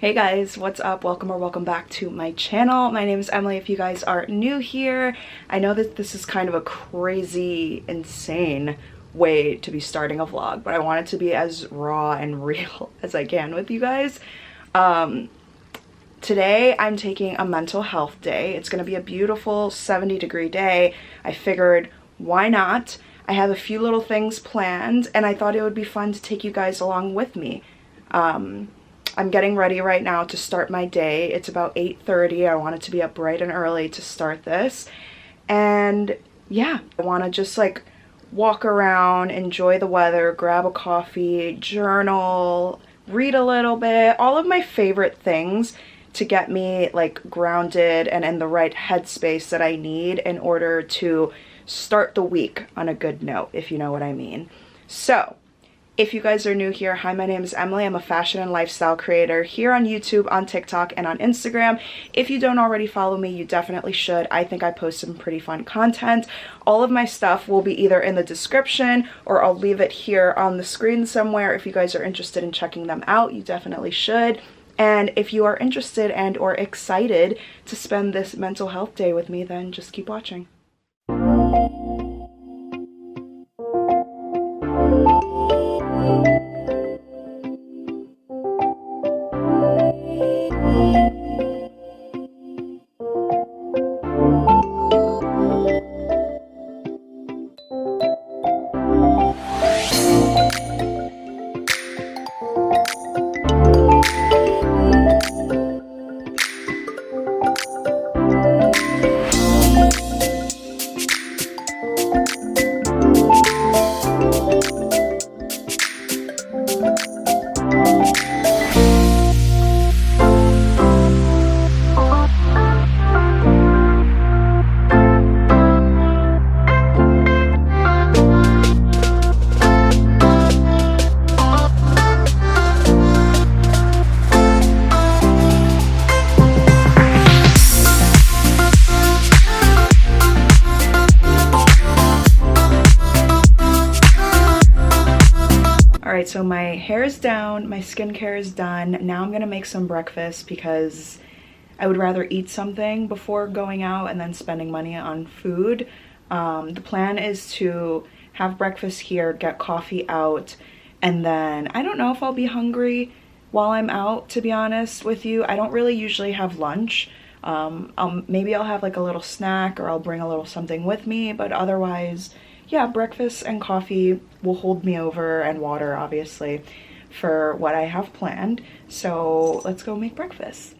Hey guys, what's up? Welcome or welcome back to my channel. My name is Emily. If you guys are new here, I know that this is kind of a crazy, insane way to be starting a vlog, but I want it to be as raw and real as I can with you guys. Today I'm taking a mental health day. It's gonna be a beautiful 70-degree day. I figured, why not? I have a few little things planned and I thought it would be fun to take you guys along with me. I'm getting ready right now to start my day. It's about 8:30. I wanted to be up bright and early to start this. And yeah, I want to just like walk around, enjoy the weather, grab a coffee, journal, read a little bit, all of my favorite things to get me like grounded and in the right headspace that I need in order to start the week on a good note, if you know what I mean. So, if you guys are new here, hi, my name is Emily. I'm a fashion and lifestyle creator here on YouTube, on TikTok, and on Instagram. If you don't already follow me, you definitely should. I think I post some pretty fun content. All of my stuff will be either in the description or I'll leave it here on the screen somewhere. If you guys are interested in checking them out, you definitely should. And if you are interested and or excited to spend this mental health day with me, then just keep watching. Alright, so my hair is down, my skincare is done. Now I'm gonna make some breakfast because I would rather eat something before going out and then spending money on food. The plan is to have breakfast here, get coffee out, and then I don't know if I'll be hungry while I'm out, to be honest with you. I don't really usually have lunch. Maybe I'll have like a little snack or I'll bring a little something with me, but otherwise, yeah, breakfast and coffee will hold me over, and water, obviously, for what I have planned. So let's go make breakfast.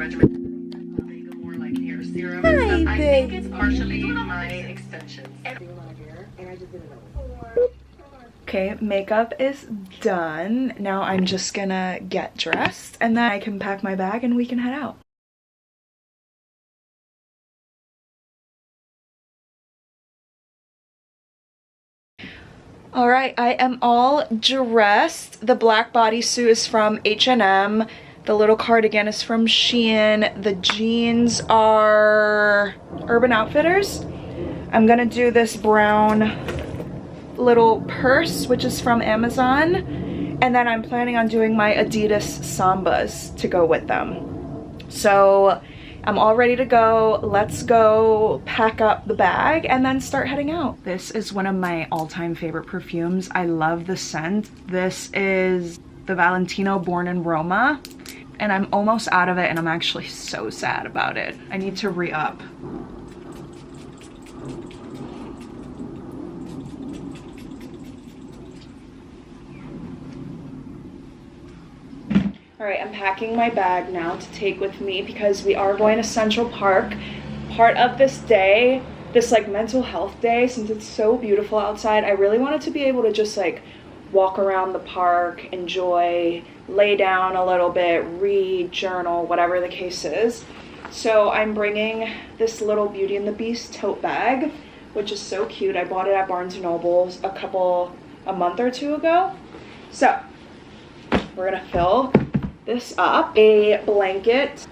Hi, babe. It's partially my extensions. Okay, makeup is done. Now I'm just gonna get dressed and then I can pack my bag and we can head out. All right, I am all dressed. The black bodysuit is from H&M. The little cardigan is from Shein. The jeans are Urban Outfitters. I'm gonna do this brown little purse, which is from Amazon. And then I'm planning on doing my Adidas Sambas to go with them. So I'm all ready to go. Let's go pack up the bag and then start heading out. This is one of my all-time favorite perfumes. I love the scent. This is the Valentino Born in Roma. And I'm almost out of it and I'm actually so sad about it. I need to re-up. All right, I'm packing my bag now to take with me because we are going to Central Park. Part of this day, this like mental health day, since it's so beautiful outside, I really wanted to be able to just like walk around the park, enjoy, lay down a little bit, read, journal, whatever the case is. So I'm bringing this little Beauty and the Beast tote bag, which is so cute. I bought it at Barnes & Noble's a month or two ago. So we're gonna fill this up. A blanket.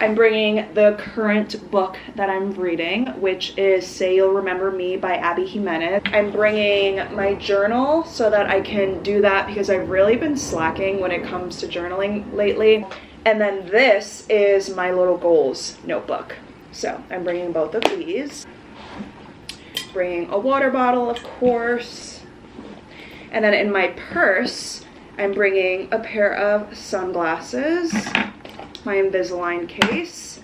I'm bringing the current book that I'm reading, which is Say You'll Remember Me by Abby Jimenez. I'm bringing my journal so that I can do that because I've really been slacking when it comes to journaling lately. And then this is my little goals notebook. So I'm bringing both of these. Bringing a water bottle, of course. And then in my purse, I'm bringing a pair of sunglasses, my Invisalign case,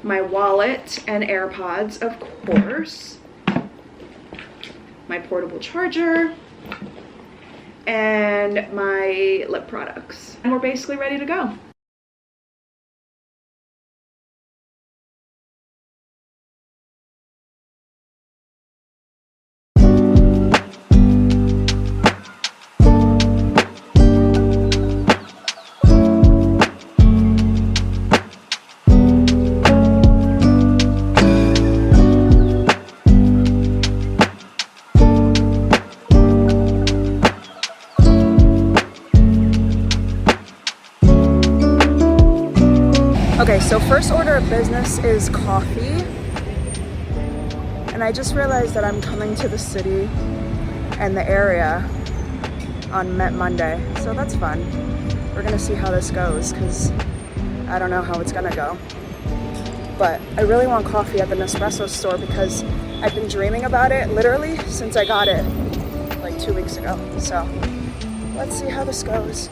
my wallet and AirPods, of course, my portable charger, and my lip products. And we're basically ready to go. Okay, so first order of business is coffee. And I just realized that I'm coming to the city and the area on Monday. So that's fun. We're gonna see how this goes because I don't know how it's gonna go. But I really want coffee at the Nespresso store because I've been dreaming about it literally since I got it like 2 weeks ago. So let's see how this goes.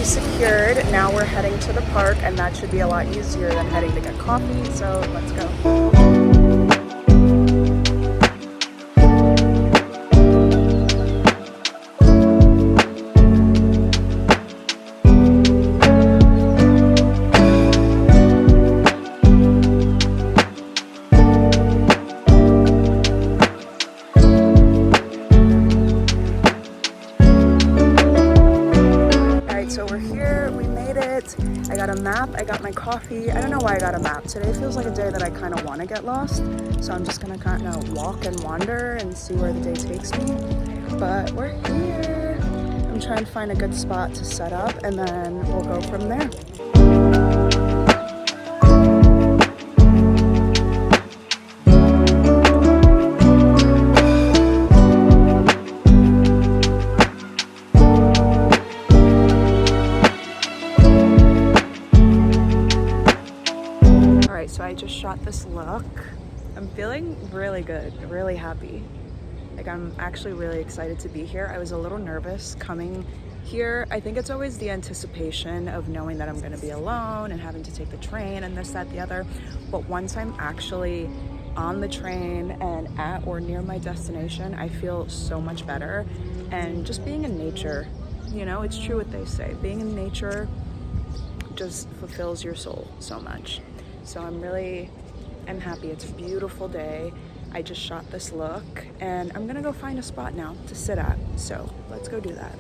Secured. Now we're heading to the park and that should be a lot easier than heading to get coffee, so let's go. I got a map, I got my coffee. I don't know why I got a map. Today feels like a day that I kind of want to get lost. So I'm just going to kind of walk and wander and see where the day takes me. But we're here. I'm trying to find a good spot to set up and then we'll go from there. Alright, so I just shot this look. I'm feeling really good, really happy. Like, I'm actually really excited to be here. I was a little nervous coming here. I think it's always the anticipation of knowing that I'm gonna be alone and having to take the train and this, that, the other. But once I'm actually on the train and at or near my destination, I feel so much better. And just being in nature, you know, it's true what they say. Being in nature just fulfills your soul so much. So I'm happy. It's a beautiful day. I just shot this look and I'm gonna go find a spot now to sit at. So let's go do that.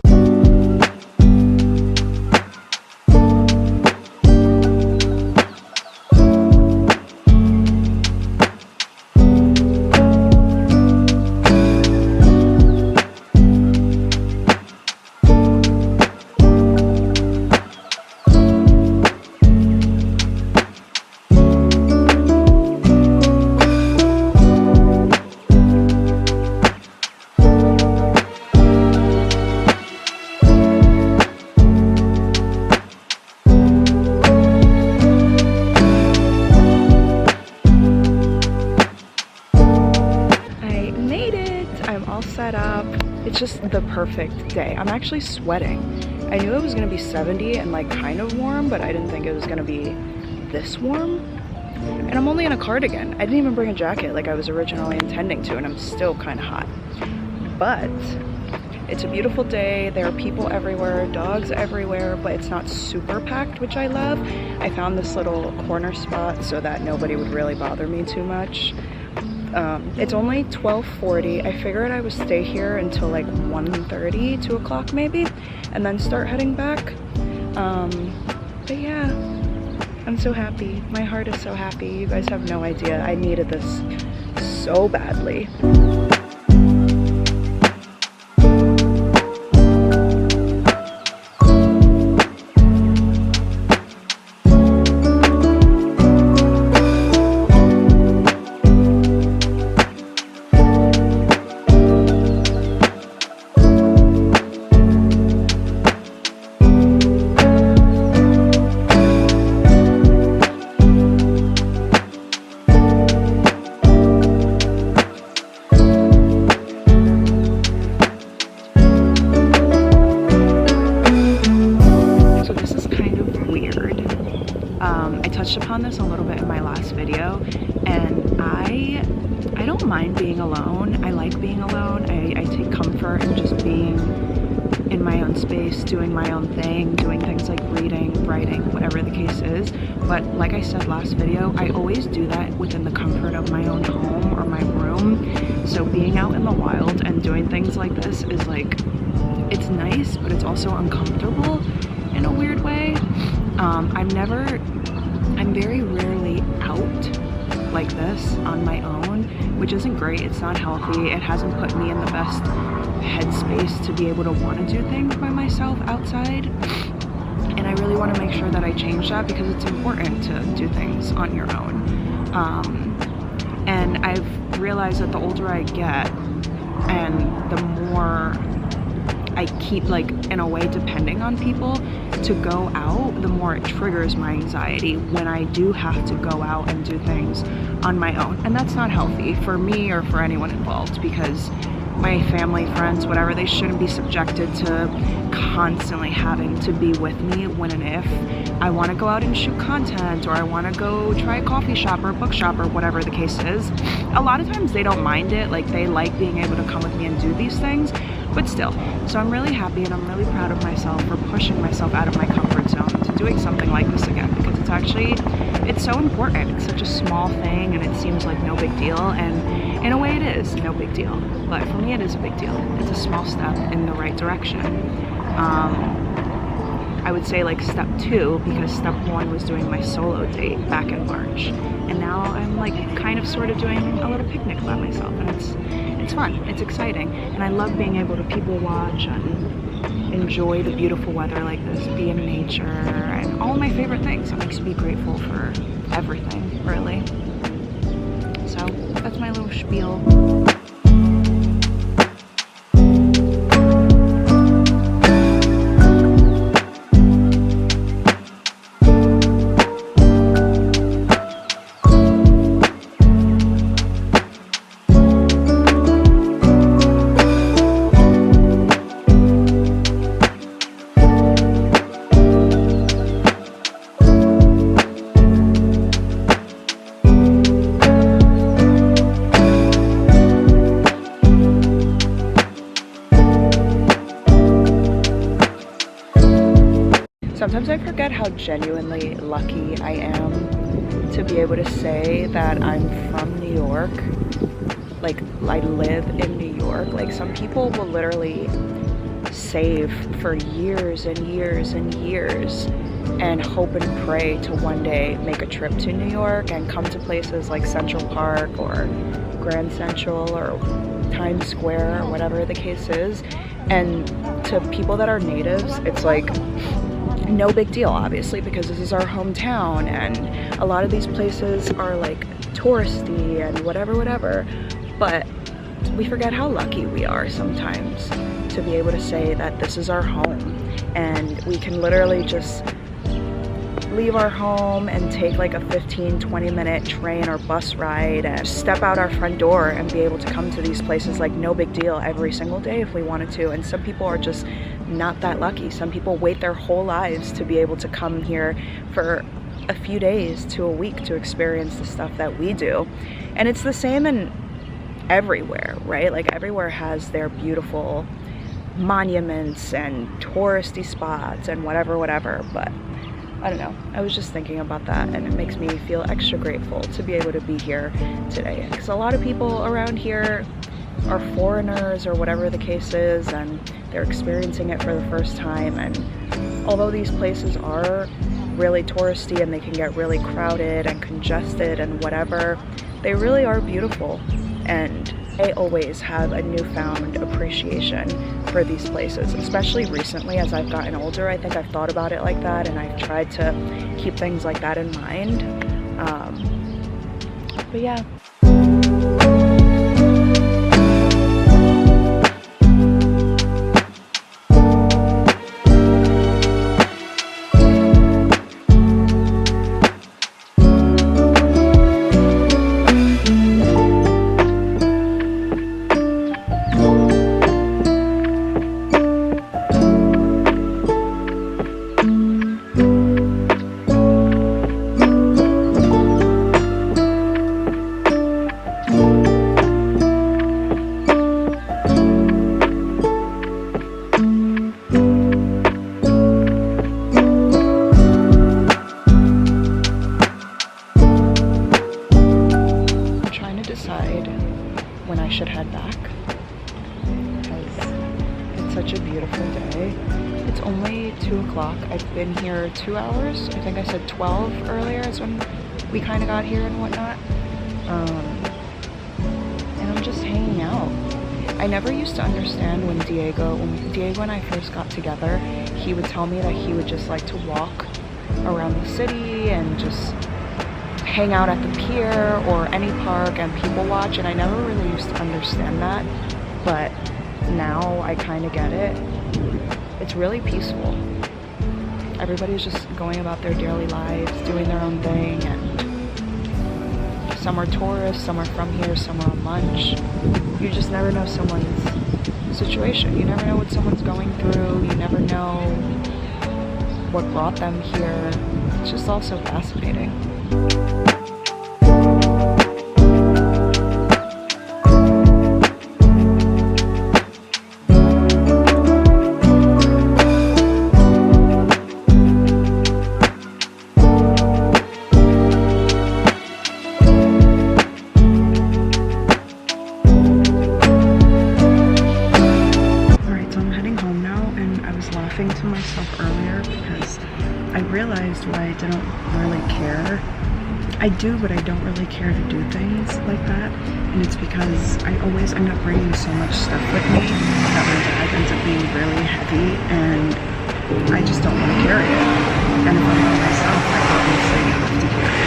It's just the perfect day. I'm actually sweating. I knew it was gonna be 70 and like kind of warm, but I didn't think it was gonna be this warm. And I'm only in a cardigan. I didn't even bring a jacket like I was originally intending to, and I'm still kind of hot. But it's a beautiful day. There are people everywhere, dogs everywhere, but it's not super packed, which I love. I found this little corner spot so that nobody would really bother me too much. It's only 12:40. I figured I would stay here until like 1:30, 2 o'clock maybe, and then start heading back. But yeah, I'm so happy. My heart is so happy. You guys have no idea. I needed this so badly. Upon this a little bit in my last video, and I don't mind being alone. I like being alone. I take comfort in just being in my own space, doing my own thing, doing things like reading, writing, whatever the case is. But like I said last video, I always do that within the comfort of my own home or my room. So being out in the wild and doing things like this is like, it's nice, but it's also uncomfortable in a weird way. I'm very rarely out like this on my own, which isn't great. It's not healthy. It hasn't put me in the best headspace to be able to want to do things by myself outside. And I really want to make sure that I change that, because it's important to do things on your own. And I've realized that the older I get and the more I keep, like, in a way, depending on people to go out, the more it triggers my anxiety when I do have to go out and do things on my own. And that's not healthy for me or for anyone involved, because my family, friends, whatever, they shouldn't be subjected to constantly having to be with me when and if I want to go out and shoot content, or I want to go try a coffee shop or a bookshop or whatever the case is. A lot of times they don't mind it, like they like being able to come with me and do these things, but still. So I'm really happy and I'm really proud of myself for pushing myself out of my comfort zone to doing something like this again, because it's so important. It's such a small thing and it seems like no big deal, and in a way it is no big deal, but for me it is a big deal. It's a small step in the right direction. I would say like step 2, because step 1 was doing my solo date back in March, and now I'm like kind of sort of doing a little picnic by myself, and it's fun, it's exciting, and I love being able to people watch and enjoy the beautiful weather like this, be in nature, and all my favorite things. It makes me grateful for everything, really. So that's my little spiel. Sometimes I forget how genuinely lucky I am to be able to say that I'm from New York. Like, I live in New York. Like, some people will literally save for years and years and years and hope and pray to one day make a trip to New York and come to places like Central Park or Grand Central or Times Square or whatever the case is. And to people that are natives, it's like no big deal, obviously, because this is our hometown, and a lot of these places are like touristy and whatever, but we forget how lucky we are sometimes to be able to say that this is our home, and we can literally just leave our home and take like a 15-20 minute train or bus ride and step out our front door and be able to come to these places like no big deal every single day if we wanted to. And some people are just not that lucky. Some people wait their whole lives to be able to come here for a few days to a week to experience the stuff that we do. And it's the same in everywhere, right? Like, everywhere has their beautiful monuments and touristy spots and whatever, but I don't know, I was just thinking about that, and it makes me feel extra grateful to be able to be here today, because a lot of people around here are foreigners or whatever the case is, and they're experiencing it for the first time. And although these places are really touristy and they can get really crowded and congested and whatever, they really are beautiful, and I always have a newfound appreciation for these places, especially recently as I've gotten older. I think I've thought about it like that, and I've tried to keep things like that in mind. But yeah. When I should head back, because it's such a beautiful day. It's only 2 o'clock. I've been here 2 hours. I think I said 12 earlier is when we kind of got here and whatnot. And I'm just hanging out. I never used to understand when Diego and I first got together, he would tell me that he would just like to walk around the city and just hang out at the pier or any park and people watch, and I never really used to understand that, but now I kind of get it. It's really peaceful. Everybody's just going about their daily lives, doing their own thing, and some are tourists, some are from here, some are on lunch. You just never know someone's situation. You never know what someone's going through. You never know what brought them here. It's just all so fascinating. To myself earlier because I realized why I didn't really care. I do, but I don't really care to do things like that, and it's because I always end up bringing so much stuff with me that my bag ends up being really heavy, and I just don't want to carry it. And if I'm by myself, I obviously have to carry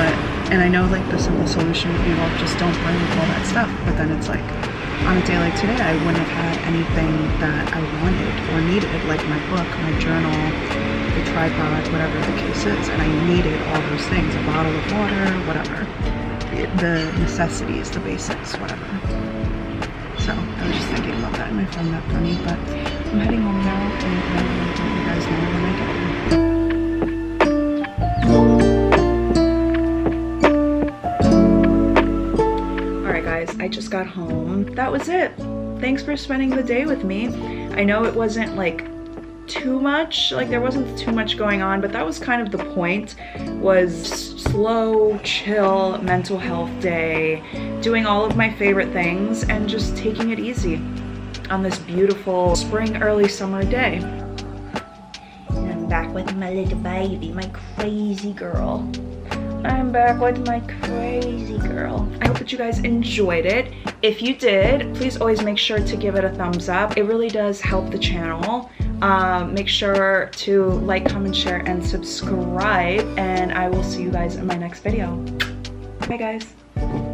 it. And I know like the simple solution would be, well, just don't bring all that stuff, but then it's like, on a day like today, I wouldn't have had anything that I wanted or needed, like my book, my journal, the tripod, whatever the case is, and I needed all those things, a bottle of water, whatever, the necessities, the basics, whatever. So I was just thinking about that, and I found that funny, but I'm heading home now, and I'm going to let you guys know when I get home. I just got home. That was it. Thanks for spending the day with me. I know it wasn't like too much, like there wasn't too much going on, but that was kind of the point, was slow, chill, mental health day, doing all of my favorite things and just taking it easy on this beautiful spring, early summer day. And I'm back with my little baby, my crazy girl. I'm back with my crazy girl. I hope that you guys enjoyed it. If you did, please always make sure to give it a thumbs up. It really does help the channel. Make sure to like, comment, share, and subscribe. And I will see you guys in my next video. Bye guys.